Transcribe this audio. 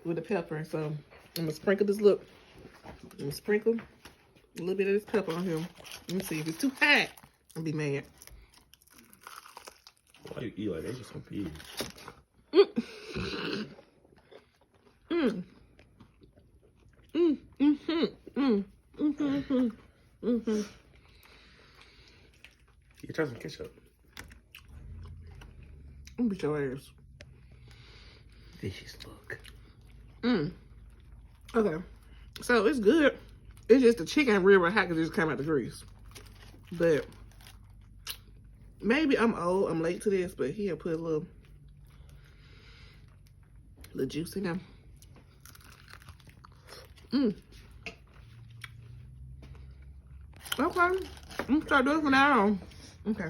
with the pepper. So I'm gonna sprinkle this. Look, I'm gonna sprinkle a little bit of this pepper on here. Let me see if it's too hot. I'll be mad. Why you eat like that? Just some pig. You try some ketchup. I'm gonna beat your ass. Delicious look. Okay, so it's good. It's just the chicken real hot because it just came out the grease. But maybe I'm old. I'm late to this, but here put a little juice in there. Okay, I'm gonna start doing it from now on. Okay.